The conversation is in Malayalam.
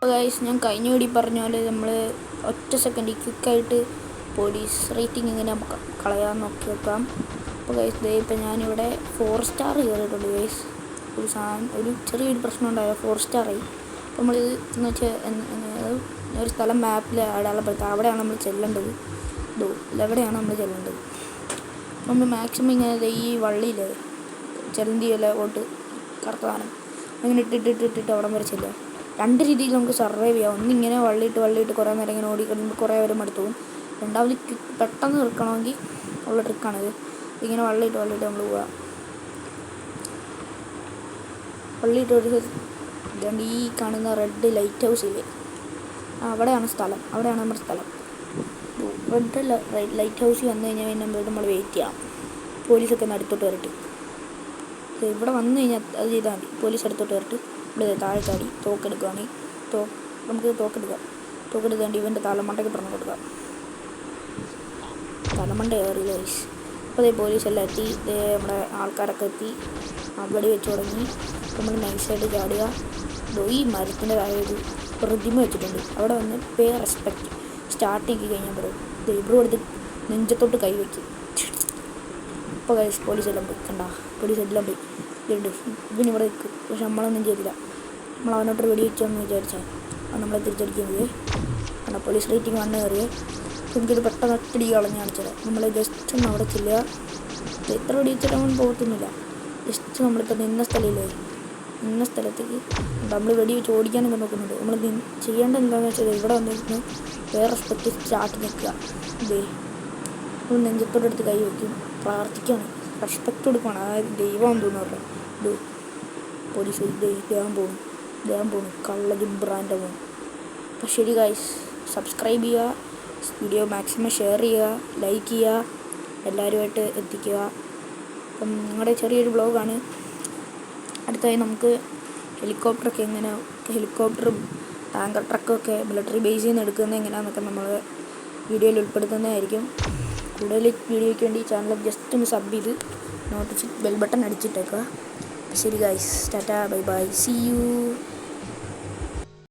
അപ്പോൾ ഗൈസ് ഞാൻ കഴിഞ്ഞ വീഡിയോ പറഞ്ഞ പോലെ നമ്മൾ ഒറ്റ സെക്കൻഡിൽ ക്വിക്കായിട്ട് പോലീസ് റേറ്റിംഗ് ഇങ്ങനെ കളയാൻ നോക്കി വെക്കാം. അപ്പോൾ ഗൈസ് ഇപ്പം ഞാനിവിടെ 4 സ്റ്റാർ കയറിയിട്ടുണ്ട് ഗൈസ്. ഒരു ചെറിയൊരു പ്രശ്നം ഉണ്ടായത് 4 സ്റ്റാറായി. അപ്പോൾ നമ്മളിത് എന്ന് വെച്ചാൽ ഒരു സ്ഥലം മാപ്പിൽ അടയാളപ്പെടുത്തുക, അവിടെയാണ് നമ്മൾ ചെല്ലേണ്ടത്. എവിടെയാണ് നമ്മൾ ചെല്ലേണ്ടത്. നമ്മൾ മാക്സിമം ഇങ്ങനെ ഈ വള്ളിയില്ലേ ചെലന്തി ഇല കൊണ്ട് കറുത്തതാനം അങ്ങനെ ഇട്ടിട്ട് അവിടം വരെ ചെല്ലുക. 2 രീതിയിൽ നമുക്ക് സർവൈവ് ചെയ്യാം. ഒന്നിങ്ങനെ വള്ളിയിട്ട് കുറേ നേരം ഇങ്ങനെ ഓടിക്കഴിയുമ്പോൾ കുറേ പേരും മടുത്തു പോകും. രണ്ടാമത് പെട്ടെന്ന് നിൽക്കണമെങ്കിൽ ഉള്ള ട്രിക്കാണിത്. ഇങ്ങനെ വള്ളിയിട്ട് നമ്മൾ പോവുക. വള്ളിയിട്ട് ഒരു ഇതുകൊണ്ട് ഈ കാണുന്ന റെഡ് ലൈറ്റ് ഹൗസ് ഇല്ലേ, അവിടെയാണ് നമ്മുടെ സ്ഥലം. റെഡ് ലൈറ്റ് ഹൗസിൽ വന്നു കഴിഞ്ഞാൽ നമ്മൾ വെയിറ്റ് ചെയ്യാം. പോലീസൊക്കെ ഒന്ന് അടുത്തോട്ട് വരട്ടെ. ഇവിടെ വന്നു കഴിഞ്ഞാൽ അത് ചെയ്താൽ മതി. പോലീസ് അടുത്തോട്ട് വരട്ട്. ഇവിടെ താഴെ ചാടി തോക്കെടുക്കുകയാണെങ്കിൽ നമുക്ക് തോക്കെടുക്കാണ്ട് ഇവൻ്റെ തലമണ്ടയ്ക്ക് തുറന്നു കൊടുക്കാം. തലമണ്ട കയറി ഗൈസ്. അപ്പോൾ പോലീസ് എല്ലാം എത്തി. നമ്മുടെ ആൾക്കാരൊക്കെ എത്തി. വെടി വെച്ച് തുടങ്ങി. നമ്മൾ നൈസായിട്ട് ചാടുക. ഈ മരത്തിൻ്റെ താഴെ ഒരു പ്രതിമ വെച്ചിട്ടുണ്ട്. അവിടെ വന്ന് പേ റെസ്പെക്റ്റ് സ്റ്റാർട്ട് ചെയ്ത് കഴിഞ്ഞാൽ പറയും ഇവിടെ എടുത്ത് നെഞ്ചത്തോട്ട് കൈവയ്ക്കും. ഇപ്പോൾ ഗൈസ് പോലീസ് എല്ലാം പോയി ഇതുണ്ട്. ഇവനിവിടെ നിൽക്കും. പക്ഷെ നമ്മളൊന്നും ചെയ്തില്ല. നമ്മൾ അവനോട്ടൊരു വെടി വെച്ചോന്ന് വിചാരിച്ചാൽ അത് നമ്മളെ തിരിച്ചടിക്കുന്നത്. കാരണം പോലീസ് റേറ്റിംഗ് 1 കയറിയേ. എനിക്കൊരു പെട്ടെന്ന് ഒറ്റടി കളഞ്ഞ് കാണിച്ചത്. നമ്മൾ ജസ്റ്റ് ഒന്ന് അവിടെ ചെല്ലുക. എത്ര വെടി വെച്ചാലും അവൻ പോകത്തൊന്നുമില്ല. ജസ്റ്റ് നമ്മളിപ്പോൾ നിന്ന സ്ഥലത്തേക്ക് നമ്മൾ വെടി വെച്ച് ഓടിക്കാനൊക്കെ നോക്കുന്നുണ്ട്. നമ്മൾ ചെയ്യേണ്ടത് എന്താണെന്ന് വെച്ചാൽ ഇവിടെ വന്നിരുന്ന് വേറെ റെസ്പെക്റ്റ് സ്റ്റാർട്ട് നിൽക്കുക. നമ്മൾ നെഞ്ചത്തോടെടുത്ത് കൈ വയ്ക്കും. പ്രാർത്ഥിക്കുകയാണ്, റെസ്പെക്റ്റ് കൊടുക്കുകയാണ്. അതായത് ദൈവം തോന്നുന്നു പറഞ്ഞു പോലീസ് ദേഹം പോകുന്നു കള്ള ജിബ്രാൻ്റെ പോകും. അപ്പോൾ ശരി ഗൈസ്, സബ്സ്ക്രൈബ് ചെയ്യുക, വീഡിയോ മാക്സിമം ഷെയർ ചെയ്യുക, ലൈക്ക് ചെയ്യുക, എല്ലാവരുമായിട്ട് എത്തിക്കുക. അപ്പം നിങ്ങളുടെ ചെറിയൊരു വ്ളോഗാണ്. അടുത്തായി നമുക്ക് ഹെലികോപ്റ്ററും ടാങ്കർ ട്രക്കൊക്കെ മിലിറ്ററി ബേസിൽ നിന്ന് എടുക്കുന്നത് എങ്ങനെയാണെന്നൊക്കെ നമ്മൾ വീഡിയോയിൽ ഉൾപ്പെടുത്തുന്നതായിരിക്കും. കൂടുതൽ വീഡിയോയ്ക്ക് വേണ്ടി ചാനൽ ജസ്റ്റ് ഒന്ന് സബ് ചെയ്ത് ബെൽ ബട്ടൺ അടിച്ചിട്ടേക്കുക. ശരി guys, tata, bye bye, see U.